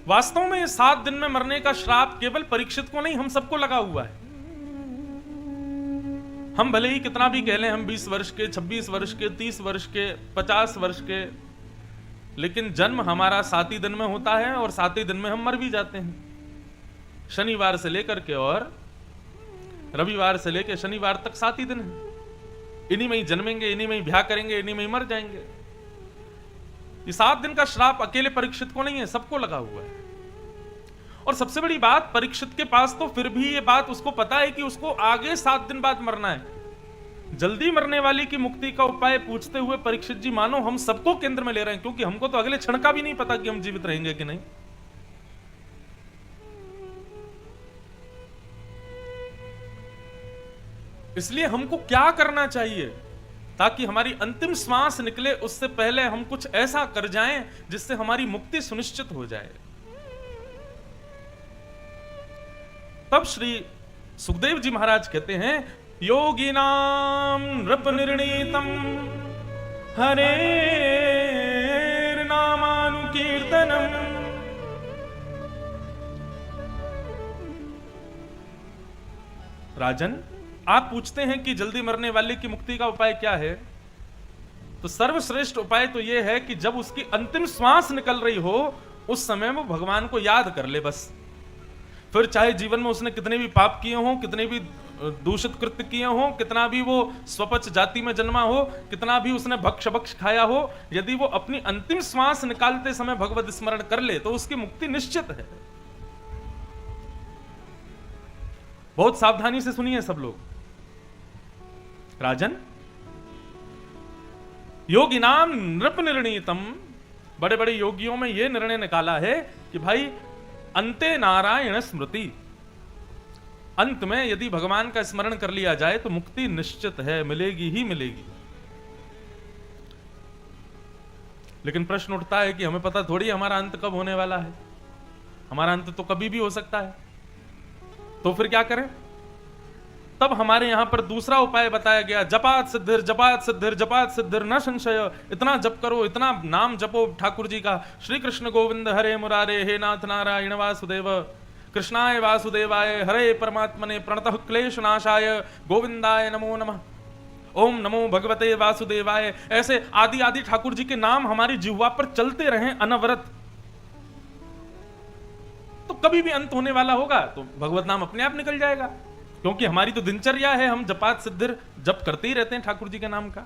वास्तव में 7 दिन में मरने का श्राप केवल परीक्षित को नहीं, हम सबको लगा हुआ है। हम भले ही कितना भी कह लें, हम 20 वर्ष के, 26 वर्ष के, 30 वर्ष के, 50 वर्ष के, लेकिन जन्म हमारा 7 ही दिन में होता है और 7 ही दिन में हम मर भी जाते हैं। शनिवार से लेकर के और रविवार से लेकर शनिवार तक 7 ही दिन है। इन्हीं में ही जन्मेंगे, इन्हीं में ही ब्याह करेंगे, इन्हीं में ही मर जाएंगे। ये 7 दिन का श्राप अकेले परीक्षित को नहीं है, सबको लगा हुआ है। और सबसे बड़ी बात, परीक्षित के पास तो फिर भी ये बात उसको पता है कि उसको आगे 7 दिन बाद मरना है। जल्दी मरने वाली की मुक्ति का उपाय पूछते हुए परीक्षित जी मानो हम सबको केंद्र में ले रहे हैं, क्योंकि हमको तो अगले क्षण का भी नहीं पता कि हम जीवित रहेंगे कि नहीं। इसलिए हमको क्या करना चाहिए ताकि हमारी अंतिम श्वास निकले उससे पहले हम कुछ ऐसा कर जाएं जिससे हमारी मुक्ति सुनिश्चित हो जाए। तब श्री सुखदेव जी महाराज कहते हैं, योगिनाम नृप निर्णीतम हरेर नामानुकीर्तनम। राजन, आप पूछते हैं कि जल्दी मरने वाले की मुक्ति का उपाय क्या है, तो सर्वश्रेष्ठ उपाय तो यह है कि जब उसकी अंतिम श्वास निकल रही हो उस समय वो भगवान को याद कर ले बस। फिर चाहे जीवन में उसने कितने भी पाप किए हों, कितने भी दूषित कृत्य किए हों, कितना भी वो स्वपच जाति में जन्मा हो, कितना भी उसने भक्ष खाया हो, यदि वो अपनी अंतिम श्वास निकालते समय भगवत स्मरण कर ले तो उसकी मुक्ति निश्चित है। बहुत सावधानी से सुनिए सब लोग। राजन, योगी नाम नृप निर्णीतम, बड़े बड़े योगियों में यह निर्णय निकाला है कि भाई अंते नारायण स्मृति, अंत में यदि भगवान का स्मरण कर लिया जाए तो मुक्ति निश्चित है, मिलेगी ही मिलेगी। लेकिन प्रश्न उठता है कि हमें पता थोड़ी हमारा अंत कब होने वाला है, हमारा अंत तो कभी भी हो सकता है, तो फिर क्या करें। तब हमारे यहां पर दूसरा उपाय बताया गया, जपात सिद्धिर जपात सिद्धिर जपात सिद्धिर न संशय। इतना जप करो, इतना नाम जपो ठाकुर जी का, श्री कृष्ण गोविंद हरे मुरारे, हे नाथ नारायण वासुदेव, कृष्णाय वासुदेवाय, हरे परमात्मने, प्रणतः क्लेश नाशाय, गोविंदाय नमो नमः, ओम नमो भगवते वासुदेवाय। ऐसे आदि आदि ठाकुर जी के नाम हमारी जिह्वा पर चलते रहें अनवरत, तो कभी भी अंत होने वाला होगा तो भगवत नाम अपने आप निकल जाएगा, क्योंकि हमारी तो दिनचर्या है, हम जपात सिद्धिर जप करते ही रहते हैं ठाकुर जी के नाम का।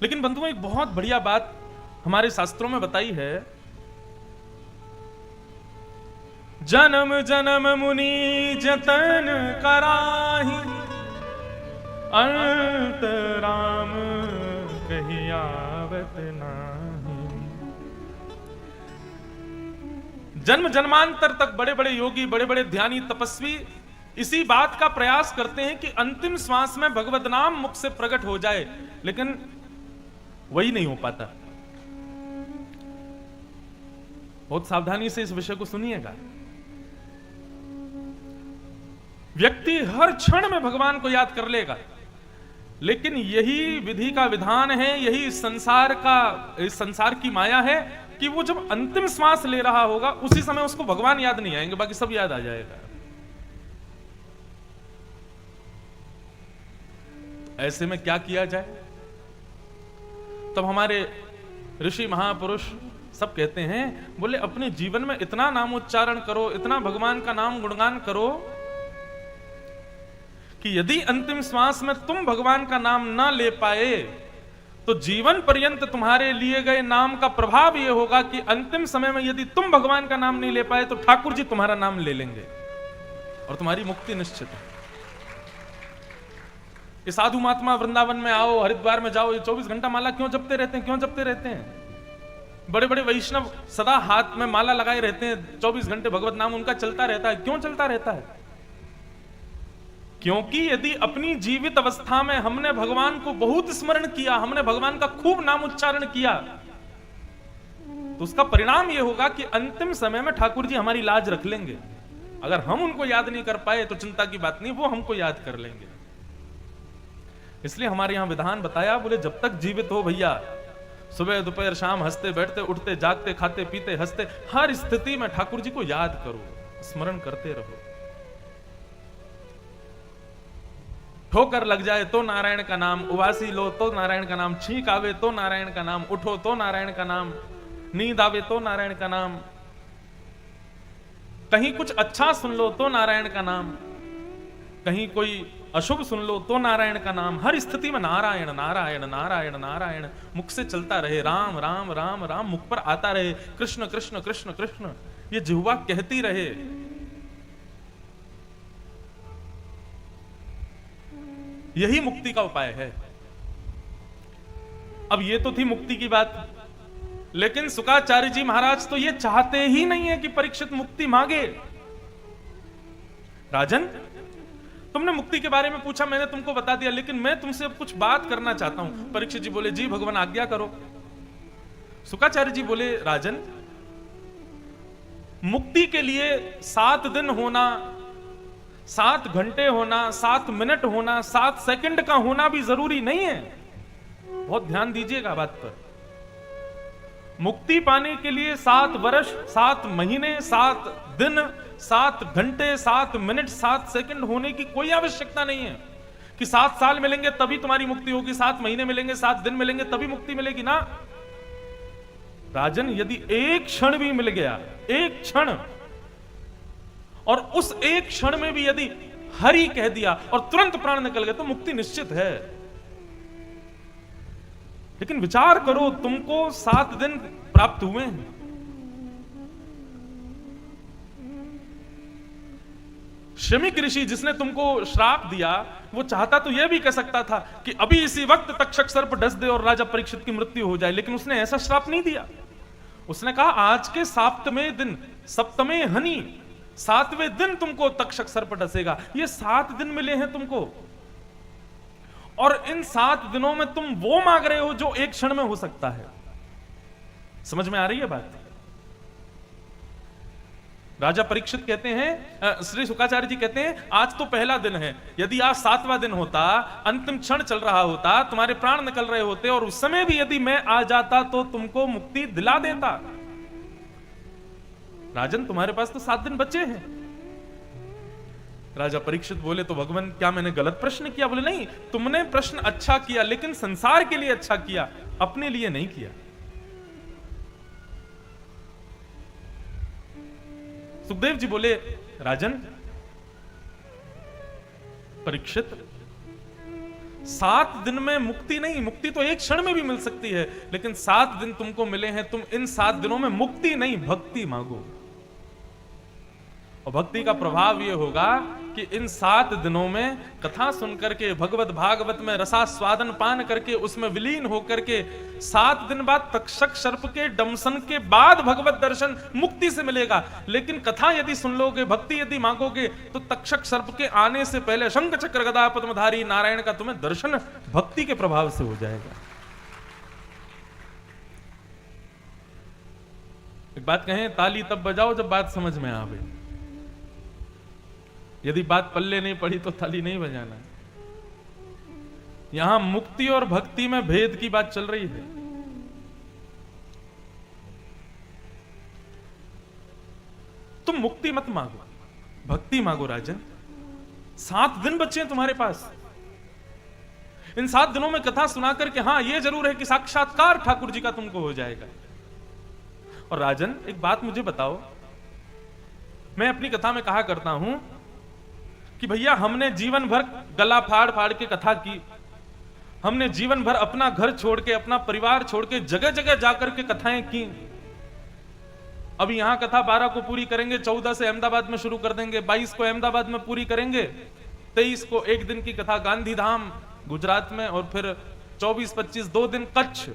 लेकिन बंधुओं, एक बहुत बढ़िया बात हमारे शास्त्रों में बताई है, जन्म जन्म मुनि जतन कराही, अंत राम कहियावत नाही। जन्म जन्मांतर तक बड़े बड़े योगी, बड़े बड़े ध्यानी, तपस्वी इसी बात का प्रयास करते हैं कि अंतिम श्वास में भगवत नाम मुख से प्रकट हो जाए, लेकिन वही नहीं हो पाता। बहुत सावधानी से इस विषय को सुनिएगा। व्यक्ति हर क्षण में भगवान को याद कर लेगा, लेकिन यही विधि का विधान है, यही संसार की माया है कि वो जब अंतिम श्वास ले रहा होगा उसी समय उसको भगवान याद नहीं आएंगे, बाकी सब याद आ जाएगा। ऐसे में क्या किया जाए। तब हमारे ऋषि महापुरुष सब कहते हैं, बोले अपने जीवन में इतना नाम उच्चारण करो, इतना भगवान का नाम गुणगान करो कि यदि अंतिम श्वास में तुम भगवान का नाम ना ले पाए तो जीवन पर्यंत तुम्हारे लिए गए नाम का प्रभाव यह होगा कि अंतिम समय में यदि तुम भगवान का नाम नहीं ले पाए तो ठाकुर जी तुम्हारा नाम ले लेंगे और तुम्हारी मुक्ति निश्चित है। ये साधु महात्मा वृंदावन में आओ, हरिद्वार में जाओ, ये 24 घंटा माला क्यों जपते रहते हैं, क्यों जपते रहते हैं। बड़े बड़े वैष्णव सदा हाथ में माला लगाए रहते हैं, 24 घंटे भगवत नाम उनका चलता रहता है। क्यों चलता रहता है? क्योंकि यदि अपनी जीवित अवस्था में हमने भगवान को बहुत स्मरण किया, हमने भगवान का खूब नाम उच्चारण किया, तो उसका परिणाम यह होगा कि अंतिम समय में ठाकुर जी हमारी लाज रख लेंगे। अगर हम उनको याद नहीं कर पाए तो चिंता की बात नहीं, वो हमको याद कर लेंगे। इसलिए हमारे यहां विधान बताया, बोले जब तक जीवित हो भैया सुबह दोपहर शाम हंसते बैठते उठते जागते खाते पीते हंसते, हर स्थिति में ठाकुर जी को याद करो, स्मरण करते रहो। ठोकर लग जाए तो नारायण का नाम, उबासी लो तो नारायण का नाम, छींक आवे तो नारायण का नाम, उठो तो नारायण का नाम, नींद आवे तो नारायण का नाम, कहीं कुछ अच्छा सुन लो तो नारायण का नाम, कहीं कोई अशुभ सुन लो तो नारायण का नाम। हर स्थिति में नारायण नारायण नारायण नारायण मुख से चलता रहे, राम राम राम राम मुख पर आता रहे, कृष्ण कृष्ण कृष्ण कृष्ण ये जिह्वा कहती रहे। यही मुक्ति का उपाय है। अब ये तो थी मुक्ति की बात, लेकिन शुक्राचार्य जी महाराज तो ये चाहते ही नहीं है कि परीक्षित मुक्ति मांगे। राजन, तुमने मुक्ति के बारे में पूछा, मैंने तुमको बता दिया, लेकिन मैं तुमसे अब कुछ बात करना चाहता हूं। परीक्षित जी बोले, जी भगवान आज्ञा करो। शुक्राचार्य जी बोले, राजन, मुक्ति के लिए 7 दिन होना, 7 घंटे होना, 7 मिनट होना, 7 सेकंड का होना भी जरूरी नहीं है। बहुत ध्यान दीजिएगा बात पर। मुक्ति पाने के लिए 7 वर्ष, 7 महीने, 7 दिन, 7 घंटे, 7 मिनट, 7 सेकंड होने की कोई आवश्यकता नहीं है कि 7 साल मिलेंगे तभी तुम्हारी मुक्ति होगी, 7 महीने मिलेंगे, 7 दिन मिलेंगे तभी मुक्ति मिलेगी ना। राजन, यदि एक क्षण भी मिल गया, एक क्षण, और उस एक क्षण में भी यदि हरि कह दिया और तुरंत प्राण निकल गए तो मुक्ति निश्चित है। लेकिन विचार करो, तुमको 7 दिन प्राप्त हुए हैं, शमीक ऋषि जिसने तुमको श्राप दिया वो चाहता तो यह भी कह सकता था कि अभी इसी वक्त तक्षक सर्प डस दे और राजा परीक्षित की मृत्यु हो जाए, लेकिन उसने ऐसा श्राप नहीं दिया। उसने कहा आज के 7वें दिन, सप्तमे हनि, 7वें दिन तुमको तक्षक सर्प डसेगा। ये 7 दिन मिले हैं तुमको, और इन 7 दिनों में तुम वो मांग रहे हो जो एक क्षण में हो सकता है। समझ में आ रही है बात? राजा परीक्षित कहते हैं, श्री शुक्राचार्य जी कहते हैं, आज तो पहला दिन है, यदि आज 7वां दिन होता, अंतिम क्षण चल रहा होता, तुम्हारे प्राण निकल रहे होते, और उस समय भी यदि मैं आ जाता तो तुमको मुक्ति दिला देता। राजन, तुम्हारे पास तो 7 दिन बचे हैं। राजा परीक्षित बोले, तो भगवान क्या मैंने गलत प्रश्न किया? बोले नहीं, तुमने प्रश्न अच्छा किया, लेकिन संसार के लिए अच्छा किया, अपने लिए नहीं किया। सुखदेव जी बोले, राजन परीक्षित, 7 दिन में मुक्ति नहीं, मुक्ति तो एक क्षण में भी मिल सकती है, लेकिन 7 दिन तुमको मिले हैं, तुम इन 7 दिनों में मुक्ति नहीं भक्ति मांगो। और भक्ति का प्रभाव यह होगा कि इन 7 दिनों में कथा सुनकर के, भगवत भागवत में रसास्वादन पान करके, उसमें विलीन होकर के 7 दिन बाद तक्षक सर्प के दंशन के बाद भगवत दर्शन मुक्ति से मिलेगा। लेकिन कथा यदि सुन लोगे, भक्ति यदि मांगोगे, तो तक्षक सर्प के आने से पहले शंख चक्र गदा पद्मधारी नारायण का तुम्हें दर्शन भक्ति के प्रभाव से हो जाएगा। एक बात कहें, ताली तब बजाओ जब बात समझ में आवे। यदि बात पल्ले नहीं पड़ी तो ताली नहीं बजाना। यहां मुक्ति और भक्ति में भेद की बात चल रही है। तुम मुक्ति मत मांगो, भक्ति मांगो। राजन, 7 दिन बचे हैं तुम्हारे पास। इन 7 दिनों में कथा सुना करके, हां यह जरूर है कि साक्षात्कार ठाकुर जी का तुमको हो जाएगा। और राजन, एक बात मुझे बताओ, मैं अपनी कथा में कहा करता हूं कि भैया हमने जीवन भर गला फाड़ फाड़ के कथा की, हमने जीवन भर अपना घर छोड़ के, अपना परिवार छोड़ के जगह जगह जाकर के कथाएं की। अभी यहां कथा 12 को पूरी करेंगे, 14 से अहमदाबाद में शुरू कर देंगे, 22 को अहमदाबाद में पूरी करेंगे, 23 को एक दिन की कथा गांधीधाम गुजरात में, और फिर 24-25 2 दिन कच्छ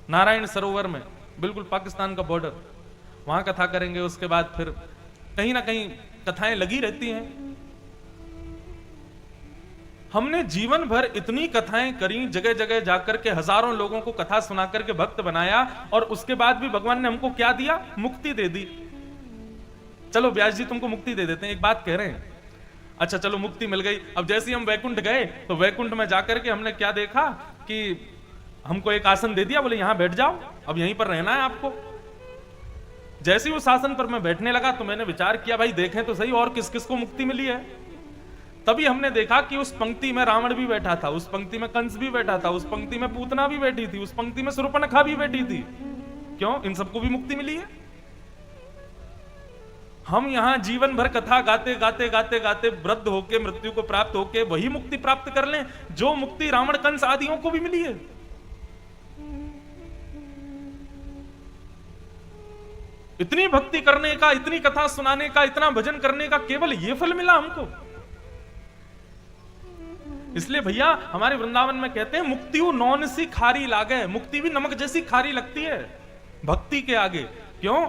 नारायण सरोवर में, बिल्कुल पाकिस्तान का बॉर्डर, वहां कथा करेंगे। उसके बाद फिर कहीं ना कहीं कथाएं लगी रहती हैं। हमने जीवन भर इतनी कथाएं करी, जगह जगह जाकर के हजारों लोगों को कथा सुना करके भक्त बनाया, और उसके बाद भी भगवान ने हमको क्या दिया? मुक्ति दे दी। चलो व्यास जी तुमको मुक्ति दे देते हैं, एक बात कह रहे हैं। अच्छा चलो मुक्ति मिल गई। अब जैसे ही हम वैकुंठ गए तो वैकुंठ में जाकर के हमने क्या देखा कि हमको एक आसन दे दिया, बोले यहां बैठ जाओ, अब यहीं पर रहना है आपको। जैसे ही उस आसन पर मैं बैठने लगा तो मैंने विचार किया, भाई देखें तो सही और किस किस को मुक्ति मिली है। तभी हमने देखा कि उस पंक्ति में रावण भी बैठा था, उस पंक्ति में कंस भी बैठा था, उस पंक्ति में पूतना भी बैठी थी, उस पंक्ति में शूर्पणखा भी बैठी थी। क्यों? इन सबको भी मुक्ति मिली है। हम यहां जीवन भर कथा गाते गाते गाते गाते वृद्ध होके, मृत्यु को प्राप्त होके वही मुक्ति प्राप्त कर लें जो मुक्ति रावण कंस आदियों को भी मिली है। इतनी भक्ति करने का, इतनी कथा सुनाने का, इतना भजन करने का केवल ये फल मिला हमको। इसलिए भैया हमारे वृंदावन में कहते हैं मुक्ति नौन सी खारी लागे, मुक्ति भी नमक जैसी खारी लगती है भक्ति के आगे। क्यों?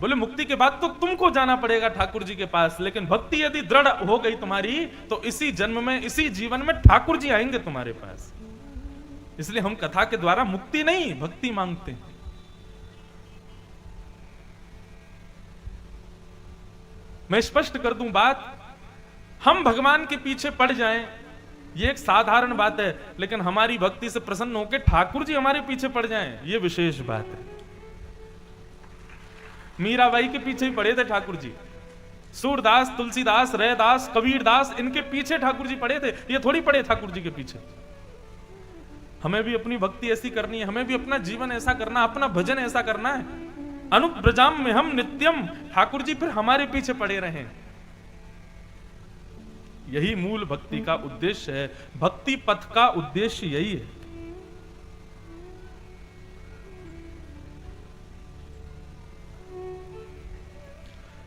बोले मुक्ति के बाद तो तुमको जाना पड़ेगा ठाकुर जी के पास, लेकिन भक्ति यदि दृढ़ हो गई तुम्हारी तो इसी जन्म में, इसी जीवन में ठाकुर जी आएंगे तुम्हारे पास। इसलिए हम कथा के द्वारा मुक्ति नहीं, भक्ति मांगते हैं। मैं स्पष्ट कर दूं बात, हम भगवान के पीछे पड़ जाएं ये एक साधारण बात है, लेकिन हमारी भक्ति से प्रसन्न होकर ठाकुर जी हमारे पीछे पड़ जाएं ये विशेष बात है। मीराबाई के पीछे ही पड़े थे ठाकुर जी, सूरदास, तुलसीदास, रैदास, कबीरदास, इनके पीछे ठाकुर जी पड़े थे, ये थोड़ी पड़े ठाकुर जी के पीछे। हमें भी अपनी भक्ति ऐसी करनी है, हमें भी अपना जीवन ऐसा करना, अपना भजन ऐसा करना है। अनुब्रजाम में हम नित्यम, ठाकुर जी फिर हमारे पीछे पड़े रहें। यही मूल भक्ति का उद्देश्य है, भक्ति पथ का उद्देश्य यही है।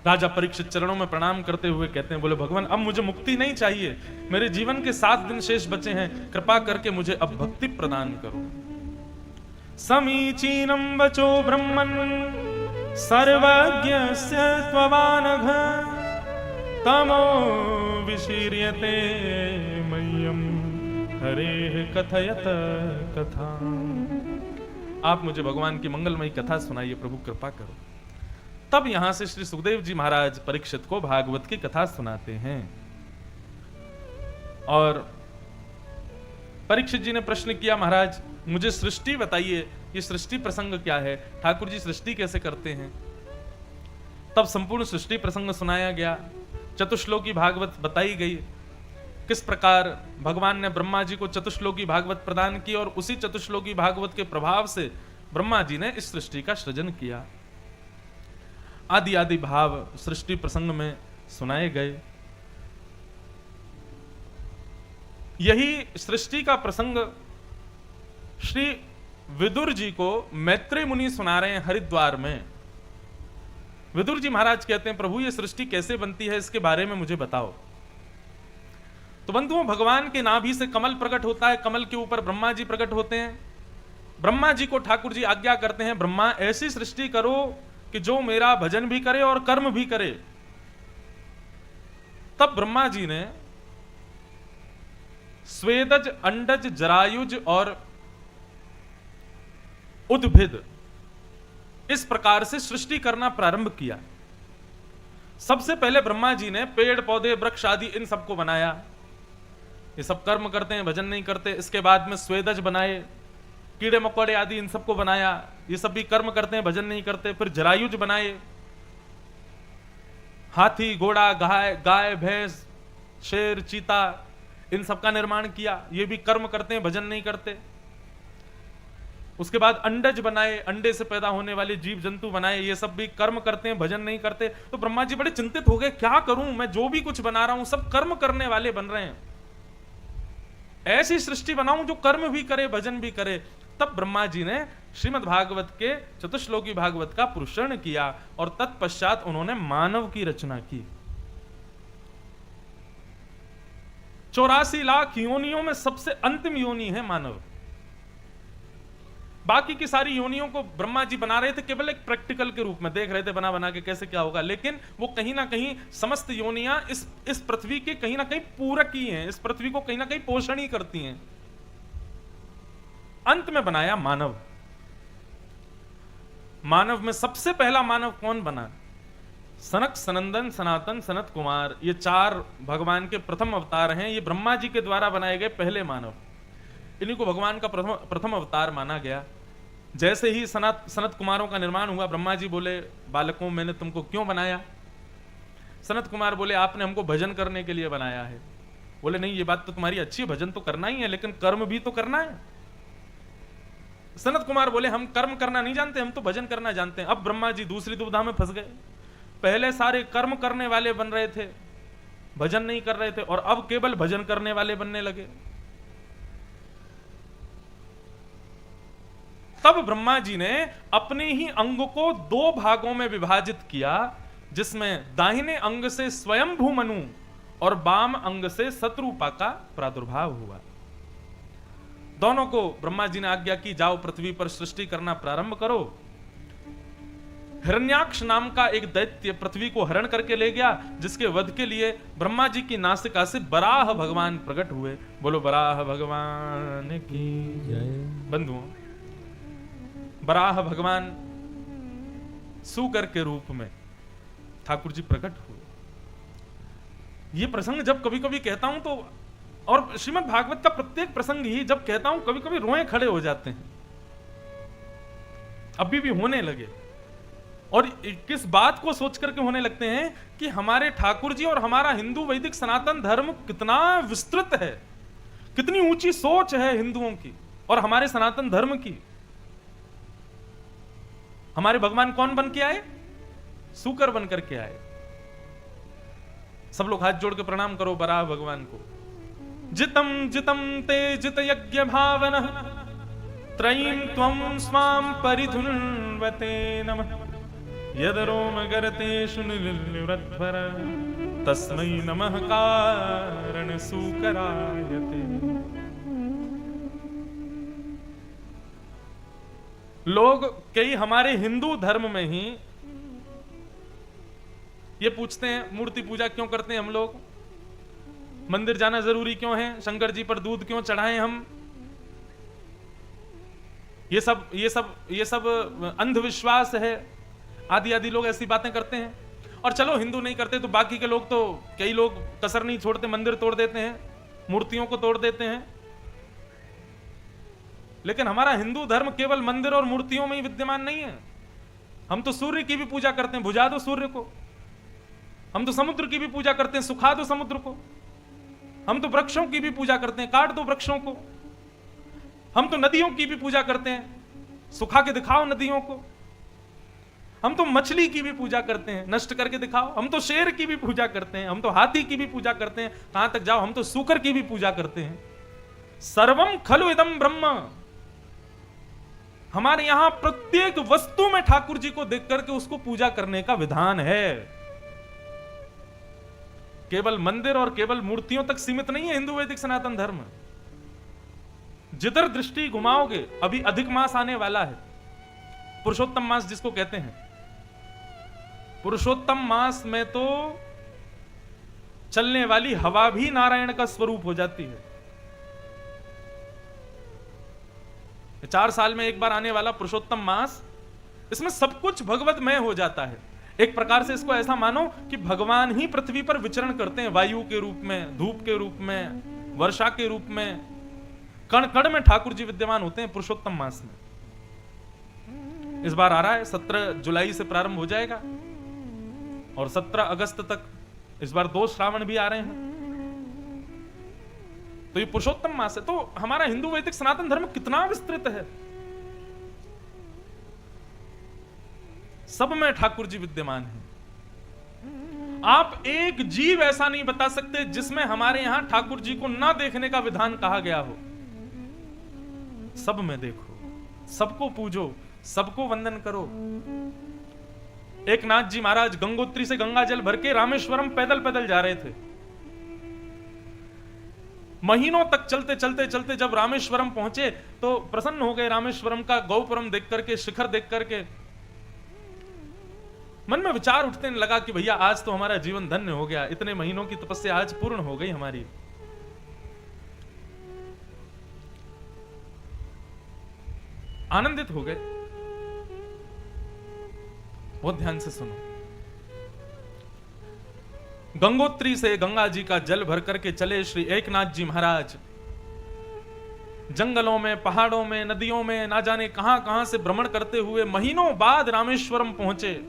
राजा परीक्षित चरणों में प्रणाम करते हुए कहते हैं, बोले भगवान अब मुझे मुक्ति नहीं चाहिए, मेरे जीवन के 7 दिन शेष बचे हैं, कृपा करके मुझे अब भक्ति प्रदान करो। समीचीनम वचो ब्रह्मन् सर्वज्ञस्य त्ववानघ तमो विशीर्यते मह्यम हरेः कथयत कथा। आप मुझे भगवान की मंगलमयी कथा सुनाइए प्रभु, कृपा करो। तब यहां से श्री सुखदेव जी महाराज परीक्षित को भागवत की कथा सुनाते हैं। और परीक्षित जी ने प्रश्न किया, महाराज मुझे सृष्टि बताइए, ये सृष्टि प्रसंग क्या है, ठाकुर जी सृष्टि कैसे करते हैं। तब संपूर्ण सृष्टि प्रसंग सुनाया गया, चतुश्लोकी भागवत बताई गई, किस प्रकार भगवान ने ब्रह्मा जी को चतुश्लोकी भागवत प्रदान की और उसी चतुश्लोकी भागवत के प्रभाव से ब्रह्मा जी ने इस सृष्टि का सृजन किया। आदि आदि भाव सृष्टि प्रसंग में सुनाए गए। यही सृष्टि का प्रसंग श्री विदुर जी को मैत्रेय मुनि सुना रहे हैं हरिद्वार में। विदुर जी महाराज कहते हैं, प्रभु ये सृष्टि कैसे बनती है इसके बारे में मुझे बताओ। तो बंधुओं, भगवान के नाभि से कमल प्रकट होता है, कमल के ऊपर ब्रह्मा जी प्रकट होते हैं। ब्रह्मा जी को ठाकुर जी आज्ञा करते हैं, ब्रह्मा ऐसी सृष्टि करो कि जो मेरा भजन भी करे और कर्म भी करे। तब ब्रह्मा जी ने स्वेदज, अंडज, जरायुज और उद्भिद इस प्रकार से सृष्टि करना प्रारंभ किया। सबसे पहले ब्रह्मा जी ने पेड़ पौधे, वृक्ष आदि इन सबको बनाया। ये सब कर्म करते हैं, भजन नहीं करते। इसके बाद में स्वेदज बनाए, कीड़े मकोड़े आदि इन सबको बनाया, ये सब भी कर्म करते हैं, भजन नहीं करते। फिर जरायुज बनाए, हाथी, घोड़ा, गाय, भैंस, शेर, चीता, इन सब का निर्माण किया, ये भी कर्म करते हैं, भजन नहीं करते। उसके बाद अंडज बनाए, अंडे से पैदा होने वाले जीव जंतु बनाए, ये सब भी कर्म करते हैं, भजन नहीं करते। तो ब्रह्मा जी बड़े चिंतित हो गए, क्या करूं मैं, जो भी कुछ बना रहा हूं सब कर्म करने वाले बन रहे हैं, ऐसी सृष्टि बनाऊं जो कर्म भी करे, भजन भी करे। तब ब्रह्मा जी ने श्रीमद् भागवत के चतुश्लोकी भागवत का पुरुषण किया और तत्पश्चात उन्होंने मानव की रचना की। 84 लाख योनियों में सबसे अंतिम योनि है मानव। बाकी की सारी योनियों को ब्रह्मा जी बना रहे थे केवल एक प्रैक्टिकल के रूप में, देख रहे थे बना बना के कैसे क्या होगा, लेकिन वो कहीं ना कहीं समस्त योनियां इस पृथ्वी के कहीं ना कहीं पूरक ही हैं, इस पृथ्वी को कहीं ना कहीं पोषण ही करती हैं। अंत में बनाया मानव। मानव में सबसे पहला मानव कौन बना? सनक, सनंदन, सनातन, सनत कुमार, ये 4 भगवान के प्रथम अवतार हैं। ये ब्रह्मा जी के द्वारा बनाए गए पहले मानव। इन्हीं को भगवान का प्रथम अवतार माना गया। जैसे ही सनत कुमारों का निर्माण हुआ, ब्रह्मा जी बोले, बालकों मैंने तुमको क्यों बनाया? सनत कुमार बोले, आपने हमको भजन करने के लिए बनाया है। बोले, नहीं, ये बात तो तुम्हारी अच्छी है, भजन तो करना ही है, लेकिन कर्म भी तो करना है। सनत कुमार बोले, हम कर्म करना नहीं जानते, हम तो भजन करना जानते हैं। अब ब्रह्मा जी दूसरी दुविधा में फंस गए। पहले सारे कर्म करने वाले बन रहे थे, भजन नहीं कर रहे थे, और अब केवल भजन करने वाले बनने लगे। तब ब्रह्मा जी ने अपने ही अंग को 2 भागों में विभाजित किया, जिसमें दाहिने अंग से स्वयंभू मनु और बाम अंग से शत्रुपा का प्रादुर्भाव हुआ। दोनों को ब्रह्मा जी ने आज्ञा की, जाओ पृथ्वी पर सृष्टि करना प्रारंभ करो। हिरण्याक्ष नाम का एक दैत्य पृथ्वी को हरण करके ले गया, जिसके वध के लिए ब्रह्मा जी की नासिका से बराह भगवान प्रकट हुए। बोलो बराह भगवान की जय। बंधुओं, बराह भगवान सूकर के रूप में ठाकुर जी प्रकट हुए। ये प्रसंग जब कभी कभी कहता हूं तो, और श्रीमद् भागवत का प्रत्येक प्रसंग ही जब कहता हूं, कभी कभी रोए खड़े हो जाते हैं, अभी भी होने लगे। और किस बात को सोच करके होने लगते हैं कि हमारे ठाकुर जी और हमारा हिंदू वैदिक सनातन धर्म कितना विस्तृत है, कितनी ऊंची सोच है हिंदुओं की और हमारे सनातन धर्म की। हमारे भगवान कौन बन के आए? सूकर बन करके आए। सब लोग हाथ जोड़ के प्रणाम करो बराह भगवान को। जितम जितम ते जित यज्ञ भावन त्रयीं त्वं स्वाम परिधुन्वते नमः। यद रोम गर्तेषु निलृध्वर तस्मै नमः कारण सूकरायते। लोग कई हमारे हिंदू धर्म में ही ये पूछते हैं, मूर्ति पूजा क्यों करते हैं हम लोग? मंदिर जाना जरूरी क्यों है? शंकर जी पर दूध क्यों चढ़ाएं हम? ये सब अंधविश्वास है, आदि आदि लोग ऐसी बातें करते हैं। और चलो हिंदू नहीं करते तो बाकी के लोग तो, कई लोग कसर नहीं छोड़ते, मंदिर तोड़ देते हैं, मूर्तियों को तोड़ देते हैं। लेकिन हमारा हिंदू धर्म केवल मंदिर और मूर्तियों में ही विद्यमान नहीं है। हम तो सूर्य की भी पूजा करते हैं, बुझा दो सूर्य को। हम तो समुद्र की भी पूजा करते हैं, सुखा दो समुद्र को। हम तो वृक्षों की भी पूजा करते हैं, काट दो वृक्षों को। हम तो नदियों की भी पूजा करते हैं, सुखा के दिखाओ नदियों को। हम तो मछली की भी पूजा करते हैं, नष्ट करके दिखाओ। हम तो शेर की भी पूजा करते हैं, हम तो हाथी की भी पूजा करते हैं, कहां तक जाओ, हम तो सूकर की भी पूजा करते हैं। सर्वम खलु इदम ब्रह्म। हमारे यहां प्रत्येक वस्तु में ठाकुर जी को देख करके उसको पूजा करने का विधान है। केवल मंदिर और केवल मूर्तियों तक सीमित नहीं है हिंदू वैदिक सनातन धर्म। जिधर दृष्टि घुमाओगे, अभी अधिक मास आने वाला है, पुरुषोत्तम मास जिसको कहते हैं। पुरुषोत्तम मास में तो चलने वाली हवा भी नारायण का स्वरूप हो जाती है। 4 साल में एक बार आने वाला पुरुषोत्तम मास, इसमें सब कुछ भगवतमय हो जाता है। एक प्रकार से इसको ऐसा मानो कि भगवान ही पृथ्वी पर विचरण करते हैं, वायु के रूप में, धूप के रूप में, वर्षा के रूप में, कण कण में ठाकुर जी विद्यमान होते हैं पुरुषोत्तम मास में। इस बार आ रहा है, 17 जुलाई से प्रारंभ हो जाएगा और 17 अगस्त तक। इस बार 2 श्रावण भी आ रहे हैं, तो ये पुरुषोत्तम मास है। तो हमारा हिंदू वैदिक सनातन धर्म कितना विस्तृत है, सब में ठाकुर जी विद्यमान है। आप एक जीव ऐसा नहीं बता सकते जिसमें हमारे यहां ठाकुर जी को ना देखने का विधान कहा गया हो। सब में देखो, सबको पूजो, सबको वंदन करो। एक नाथ जी महाराज गंगोत्री से गंगा जल भर के रामेश्वरम पैदल पैदल जा रहे थे। महीनों तक चलते चलते चलते जब रामेश्वरम पहुंचे तो प्रसन्न हो गए। रामेश्वरम का गौपुरम देख करके, शिखर देख करके मन में विचार उठने लगा कि भैया आज तो हमारा जीवन धन्य हो गया, इतने महीनों की तपस्या आज पूर्ण हो गई हमारी। आनंदित हो गए। बहुत ध्यान से सुनो। गंगोत्री से गंगा जी का जल भर करके चले श्री एकनाथ जी महाराज। जंगलों में, पहाड़ों में, नदियों में, ना जाने कहां कहां से भ्रमण करते हुए महीनों बाद रामेश्वरम पहुंचे।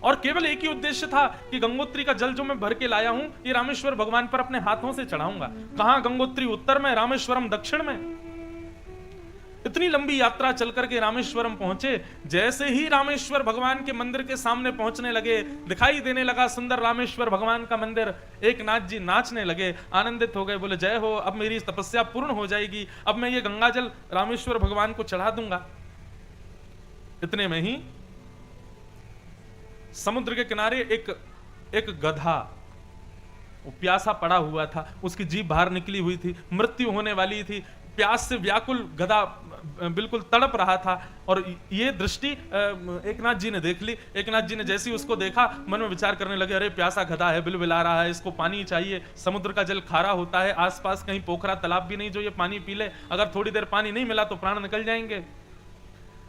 और केवल एक ही उद्देश्य था कि गंगोत्री का जल जो मैं भर के लाया हूं, ये रामेश्वर भगवान पर अपने हाथों से चढ़ाऊंगा। कहां? गंगोत्री उत्तर में, रामेश्वरम दक्षिण में। इतनी लंबी यात्रा चल करके रामेश्वरम पहुंचे। जैसे ही रामेश्वर भगवान के मंदिर के सामने पहुंचने लगे, दिखाई देने लगा सुंदर रामेश्वर भगवान का मंदिर, एक नाथ जी नाचने लगे, आनंदित हो गए, बोले जय हो, अब मेरी तपस्या पूर्ण हो जाएगी, अब मैं ये गंगा जल रामेश्वर भगवान को चढ़ा दूंगा। इतने में ही समुद्र के किनारे एक गधा, वो प्यासा पड़ा हुआ था, उसकी जीभ बाहर निकली हुई थी, मृत्यु होने वाली थी, प्यास से व्याकुल गधा बिल्कुल तड़प रहा था। और ये दृष्टि एक नाथ जी ने देख ली। एक नाथ जी ने जैसे ही उसको देखा, मन में विचार करने लगे, अरे प्यासा गधा है, बिलबिला रहा है, इसको पानी चाहिए, समुद्र का जल खारा होता है, आसपास कहीं पोखरा तालाब भी नहीं जो ये पानी पी ले, अगर थोड़ी देर पानी नहीं मिला तो प्राण निकल जाएंगे।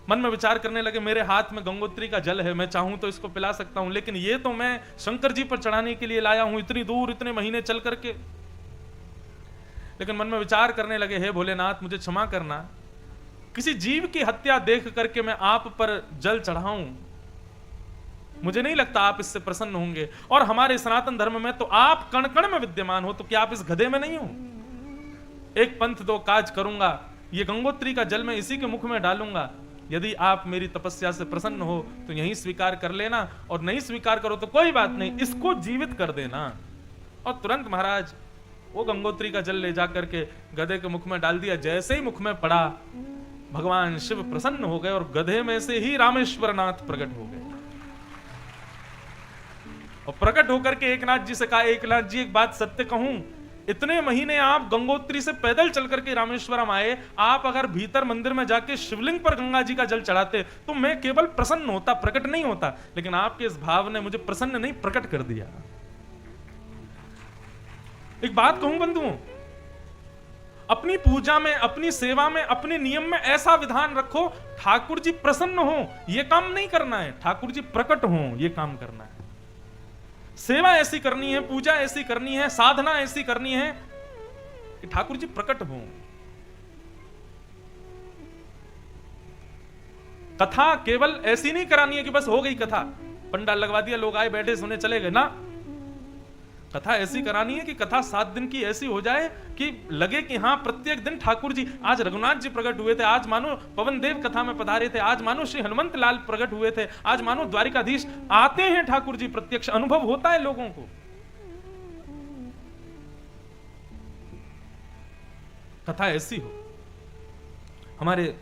मन में विचार करने लगे, मेरे हाथ में गंगोत्री का जल है, मैं चाहूं तो इसको पिला सकता हूं, लेकिन ये तो मैं शंकर जी पर चढ़ाने के लिए लाया हूं, इतनी दूर, इतने महीने चल करके। लेकिन मन में विचार करने लगे, हे भोलेनाथ मुझे क्षमा करना, किसी जीव की हत्या देख करके मैं आप पर जल चढ़ाऊं, मुझे नहीं लगता आप इससे प्रसन्न होंगे। और हमारे सनातन धर्म में तो आप कण कण में विद्यमान हो, तो क्या आप इस गधे में नहीं हो? एक पंथ दो काज करूंगा, ये गंगोत्री का जल मैं इसी के मुख में डालूंगा, यदि आप मेरी तपस्या से प्रसन्न हो तो यही स्वीकार कर लेना, और नहीं स्वीकार करो तो कोई बात नहीं, इसको जीवित कर देना। और तुरंत महाराज वो गंगोत्री का जल ले जाकर के गधे के मुख में डाल दिया। जैसे ही मुख में पड़ा, भगवान शिव प्रसन्न हो गए और गधे में से ही रामेश्वरनाथ प्रकट हो गए। और प्रकट होकर के एक नाथ जी से कहा, एक नाथ जी एक बात सत्य कहूं, इतने महीने आप गंगोत्री से पैदल चल करके रामेश्वरम आए, आप अगर भीतर मंदिर में जाके शिवलिंग पर गंगा जी का जल चढ़ाते तो मैं केवल प्रसन्न होता, प्रकट नहीं होता, लेकिन आपके इस भाव ने मुझे प्रसन्न नहीं प्रकट कर दिया। एक बात कहूं बंधुओं, अपनी पूजा में, अपनी सेवा में, अपने नियम में ऐसा विधान रखो, ठाकुर जी प्रसन्न हो, यह काम नहीं करना है, ठाकुर जी प्रकट हो, यह काम करना है। सेवा ऐसी करनी है, पूजा ऐसी करनी है, साधना ऐसी करनी है कि ठाकुर जी प्रकट हो। कथा केवल ऐसी नहीं करानी है कि बस हो गई कथा, पंडाल लगवा दिया, लोग आए बैठे सुने चले गए ना। कथा ऐसी करानी है कि कथा 7 दिन की ऐसी हो जाए कि लगे कि हाँ प्रत्येक दिन ठाकुर जी, आज रघुनाथ जी प्रकट हुए थे, आज मानो पवन देव कथा में पधारे थे, आज मानो श्री हनुमंत लाल प्रकट हुए थे, आज मानो द्वारिकाधीश आते हैं ठाकुर जी, प्रत्यक्ष अनुभव होता है लोगों को। कथा ऐसी हो। हमारे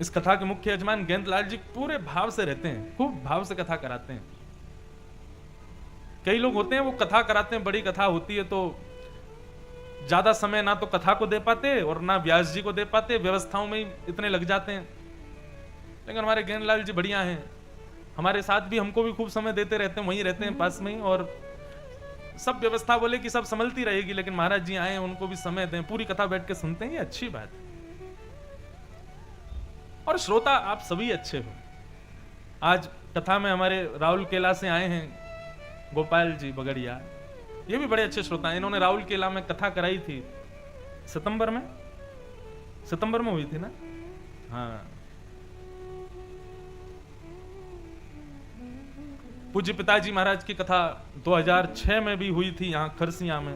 इस कथा के मुख्य यजमान गेंदलाल जी पूरे भाव से रहते हैं, खूब भाव से कथा कराते हैं। कई लोग होते हैं वो कथा कराते हैं, बड़ी कथा होती है तो ज्यादा समय ना तो कथा को दे पाते और ना व्यास जी को दे पाते, व्यवस्थाओं में ही इतने लग जाते हैं। लेकिन हमारे गेंदलाल जी बढ़िया हैं, हमारे साथ भी, हमको भी खूब समय देते रहते हैं, वहीं रहते हैं पास में ही, और सब व्यवस्था बोले कि सब संभलती रहेगी, लेकिन महाराज जी आए, उनको भी समय दें, पूरी कथा बैठ के सुनते हैं, ये अच्छी बात है। और श्रोता आप सभी अच्छे हो। आज कथा में हमारे राहुल केला से आए हैं गोपाल जी बगड़िया, ये भी बड़े अच्छे श्रोता हैं। इन्होंने राहुल केला में कथा कराई थी सितंबर में हुई थी ना। हाँ, पूज्य पिताजी महाराज की कथा 2006 में भी हुई थी यहाँ खरसिया में,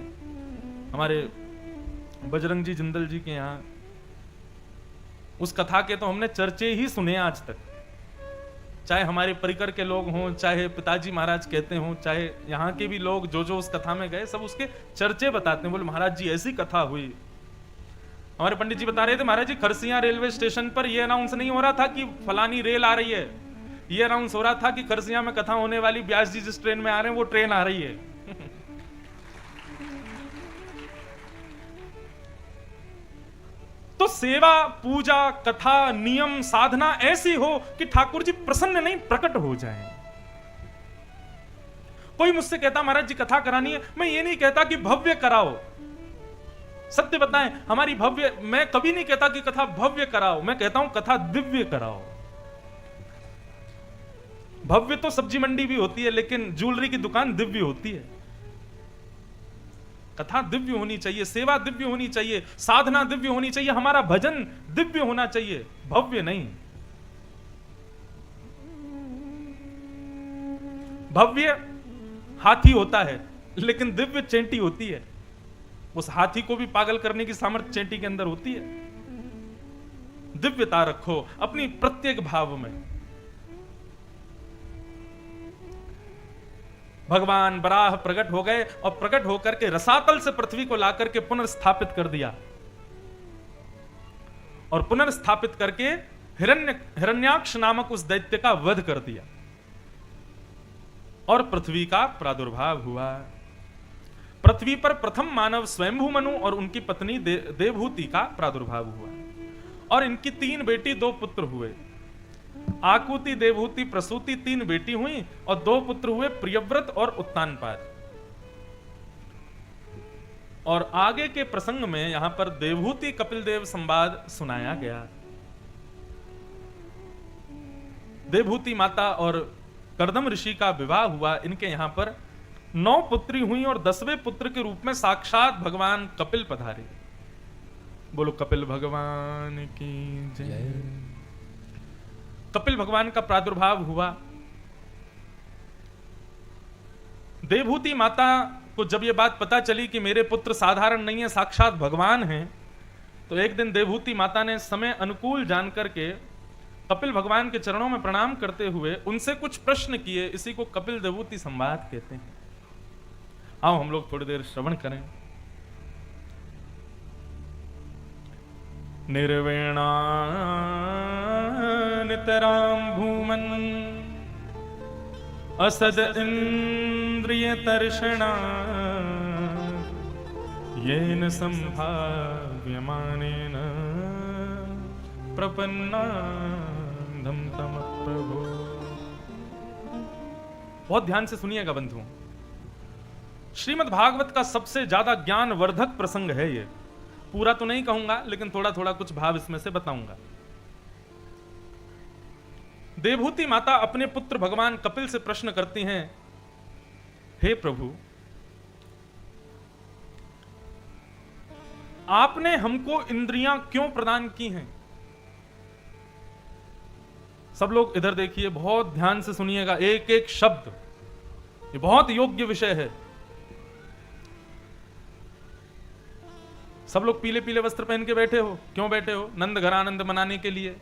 हमारे बजरंग जी जिंदल जी के यहाँ। उस कथा के तो हमने चर्चे ही सुने आज तक, चाहे हमारे परिकर के लोग हों, चाहे पिताजी महाराज कहते हों, चाहे यहाँ के भी लोग जो जो उस कथा में गए, सब उसके चर्चे बताते हैं। बोले महाराज जी ऐसी कथा हुई। हमारे पंडित जी बता रहे थे, महाराज जी खरसिया रेलवे स्टेशन पर यह अनाउंस नहीं हो रहा था कि फलानी रेल आ रही है, यह अनाउंस हो रहा था कि खरसिया में कथा होने वाली, व्यास जी जिस ट्रेन में आ रहे हैं वो ट्रेन आ रही है। तो सेवा, पूजा, कथा, नियम, साधना ऐसी हो कि ठाकुर जी प्रसन्न नहीं प्रकट हो जाएं। कोई मुझसे कहता महाराज जी कथा करानी है, मैं ये नहीं कहता कि भव्य कराओ, सत्य बताएं, हमारी भव्य, मैं कभी नहीं कहता कि कथा भव्य कराओ, मैं कहता हूं कथा दिव्य कराओ। भव्य तो सब्जी मंडी भी होती है, लेकिन ज्वेलरी की दुकान दिव्य होती है। कथा दिव्य होनी चाहिए, सेवा दिव्य होनी चाहिए, साधना दिव्य होनी चाहिए, हमारा भजन दिव्य होना चाहिए, भव्य नहीं। भव्य हाथी होता है, लेकिन दिव्य चेंटी होती है। उस हाथी को भी पागल करने की सामर्थ्य चेंटी के अंदर होती है। दिव्यता रखो अपनी प्रत्येक भाव में। भगवान बराह प्रकट हो गए और प्रकट होकर के रसातल से पृथ्वी को लाकर के पुनर्स्थापित कर दिया, और पुनर्स्थापित करके हिरण्याक्ष नामक उस दैत्य का वध कर दिया, और पृथ्वी का प्रादुर्भाव हुआ। पृथ्वी पर प्रथम मानव स्वयंभू मनु और उनकी पत्नी देवहूति का प्रादुर्भाव हुआ, और इनकी 3 बेटी 2 पुत्र हुए। आकुति, देवहूति, प्रसूति 3 बेटी हुई और 2 पुत्र हुए, प्रियव्रत और उत्तानपाद। और आगे के प्रसंग में यहां पर देवहूति कपिल देव संवाद सुनाया गया। देवहूति माता और कर्दम ऋषि का विवाह हुआ। इनके यहां पर 9 पुत्री हुई और 10वें पुत्र के रूप में साक्षात भगवान कपिल पधारे। बोलो कपिल भगवान की जय। कपिल भगवान का प्रादुर्भाव हुआ। देवहूति माता को जब यह बात पता चली कि मेरे पुत्र साधारण नहीं है, साक्षात भगवान हैं, तो एक दिन देवहूति माता ने समय अनुकूल जानकर के कपिल भगवान के चरणों में प्रणाम करते हुए उनसे कुछ प्रश्न किए। इसी को कपिल देवहूति संवाद कहते हैं। आओ हम लोग थोड़ी देर श्रवण करें। निर्वेणा नितराम भूमन असद इंद्रिय तर्षणा येन संभाव्यमानेन प्रपन्नाधम तम प्रभु। बहुत ध्यान से सुनिएगा बंधुओं, श्रीमद् भागवत का सबसे ज्यादा ज्ञान वर्धक प्रसंग है ये। पूरा तो नहीं कहूंगा, लेकिन थोड़ा थोड़ा कुछ भाव इसमें से बताऊंगा। देवहूति माता अपने पुत्र भगवान कपिल से प्रश्न करती हैं, हे प्रभु, आपने हमको इंद्रियां क्यों प्रदान की हैं? सब लोग इधर देखिए, बहुत ध्यान से सुनिएगा एक एक शब्द, ये बहुत योग्य विषय है। सब लोग पीले पीले वस्त्र पहन के बैठे हो, क्यों बैठे हो? नंद घर आनंद मनाने के लिए,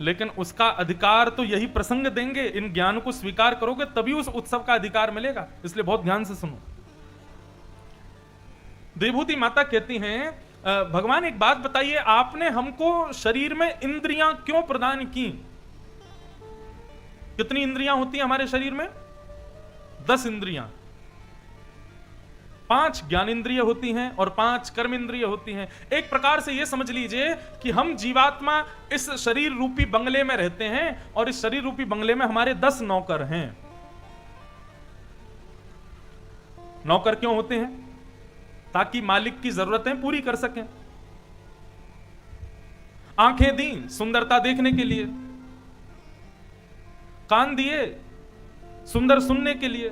लेकिन उसका अधिकार तो यही प्रसंग देंगे। इन ज्ञान को स्वीकार करोगे तभी उस उत्सव का अधिकार मिलेगा, इसलिए बहुत ध्यान से सुनो। देवहूति माता कहती हैं, भगवान एक बात बताइए, आपने हमको शरीर में इंद्रियां क्यों प्रदान की? कितनी इंद्रियां होती हैं हमारे शरीर में? 10 इंद्रियां। 5 ज्ञानेंद्रिय होती हैं और 5 कर्मेंद्रिय होती हैं। एक प्रकार से यह समझ लीजिए कि हम जीवात्मा इस शरीर रूपी बंगले में रहते हैं, और इस शरीर रूपी बंगले में हमारे 10 नौकर हैं। नौकर क्यों होते हैं? ताकि मालिक की जरूरतें पूरी कर सकें। आंखें दी सुंदरता देखने के लिए, कान दिए सुंदर सुनने के लिए,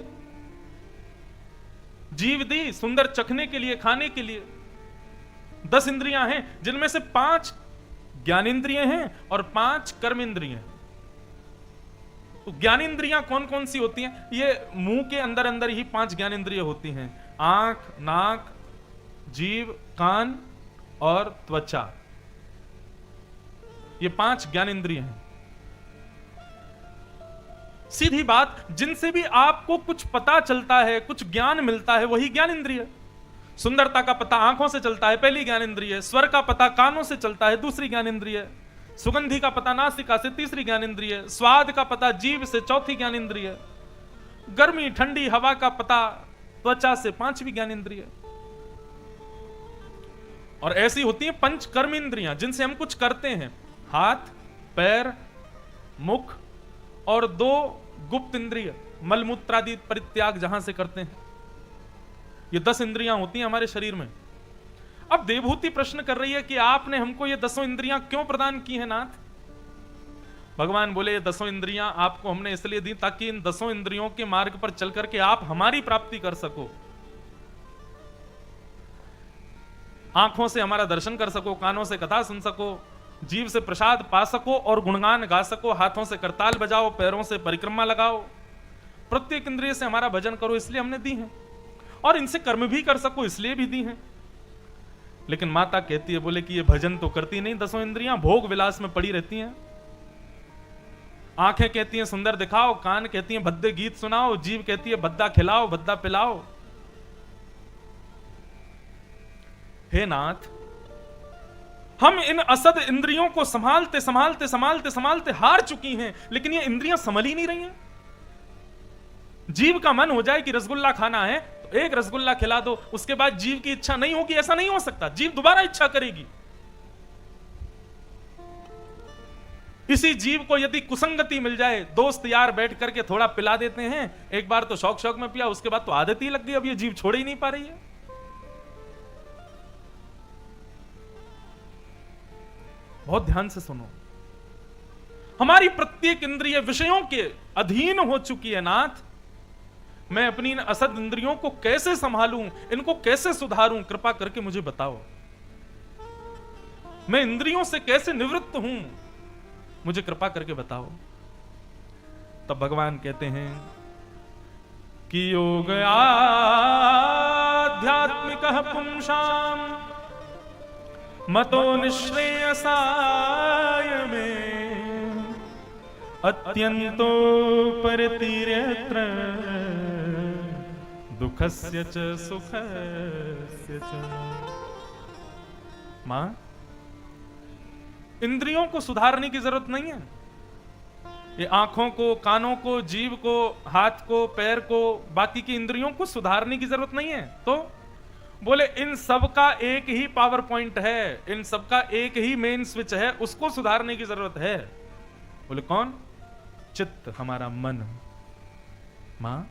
जीव दी सुंदर चखने के लिए, खाने के लिए। 10 इंद्रियां हैं, जिनमें से 5 ज्ञानेंद्रिय हैं और 5 कर्मेंद्रिय हैं। तो ज्ञानेंद्रियां कौन कौन सी होती हैं? ये मुंह के अंदर अंदर ही 5 ज्ञानेंद्रिय होती हैं। आंख, नाक, जीव, कान और त्वचा, ये 5 ज्ञानेंद्रिय हैं। सीधी बात, जिनसे भी आपको कुछ पता चलता है, कुछ ज्ञान मिलता है, वही ज्ञान इंद्रिय। सुंदरता का पता आंखों से चलता है, पहली ज्ञान इंद्रिय। स्वर का पता कानों से चलता है, दूसरी ज्ञान इंद्रिय। सुगंधि का पता नासिका से, तीसरी ज्ञान इंद्रिय। स्वाद का पता जीभ से, चौथी ज्ञान इंद्रिय। गर्मी ठंडी हवा का पता त्वचा से, 5वीं ज्ञान इंद्रिय। और ऐसी होती है 5 कर्म इंद्रियां, जिनसे हम कुछ करते हैं। हाथ, पैर, मुख और 2 गुप्त इंद्रिय, मलमूत्रादि परित्याग जहां से करते हैं। ये 10 इंद्रियां होती हैं हमारे शरीर में। अब देवहूति प्रश्न कर रही है कि आपने हमको ये 10 इंद्रियां क्यों प्रदान की है नाथ? भगवान बोले, ये 10 इंद्रियां आपको हमने इसलिए दी ताकि इन 10 इंद्रियों के मार्ग पर चल करके आप हमारी प्राप्ति कर सको। आंखों से हमारा दर्शन कर सको, कानों से कथा सुन सको, जीव से प्रसाद पा सको और गुणगान गा सको, हाथों से करताल बजाओ, पैरों से परिक्रमा लगाओ, प्रत्येक इंद्रिय से हमारा भजन करो, इसलिए हमने दी है। और इनसे कर्म भी कर सको, इसलिए भी दी है। लेकिन माता कहती है, बोले कि ये भजन तो करती नहीं, 10 इंद्रियां भोग विलास में पड़ी रहती हैं। आंखें कहती हैं सुंदर दिखाओ, कान कहती हैं भद्दे गीत सुनाओ, जीभ कहती है भद्दा खिलाओ, भद्दा पिलाओ। हे नाथ, हम इन असद इंद्रियों को संभालते संभालते संभालते संभालते हार चुकी हैं, लेकिन ये इंद्रियां संभल ही नहीं रही हैं। जीव का मन हो जाए कि रसगुल्ला खाना है तो एक रसगुल्ला खिला दो, उसके बाद जीव की इच्छा नहीं होगी, ऐसा नहीं हो सकता। जीव दोबारा इच्छा करेगी। इसी जीव को यदि कुसंगति मिल जाए, दोस्त यार बैठ करके थोड़ा पिला देते हैं, एक बार तो शौक शौक में पिया, उसके बाद तो आदत ही लग गई, अब ये जीव छोड़ ही नहीं पा रही है। बहुत ध्यान से सुनो, हमारी प्रत्येक इंद्रिय विषयों के अधीन हो चुकी है। नाथ, मैं अपनी इन असद इंद्रियों को कैसे संभालूं, इनको कैसे सुधारूं, कृपा करके मुझे बताओ। मैं इंद्रियों से कैसे निवृत्त हूं, मुझे कृपा करके बताओ। तब भगवान कहते हैं कि योग आध्यात्मिकः पुंसाम मतो निःश्रेयसाय में अत्यंतो परतीर्यत्र दुःखस्य च सुखस्य च। मां, इंद्रियों को सुधारने की जरूरत नहीं है। ये आंखों को, कानों को, जीभ को, हाथ को, पैर को, बाकी की इंद्रियों को सुधारने की जरूरत नहीं है। तो बोले इन सब का एक ही पावर पॉइंट है, इन सब का एक ही मेन स्विच है, उसको सुधारने की जरूरत है। बोले कौन? चित्त, हमारा मन। मां,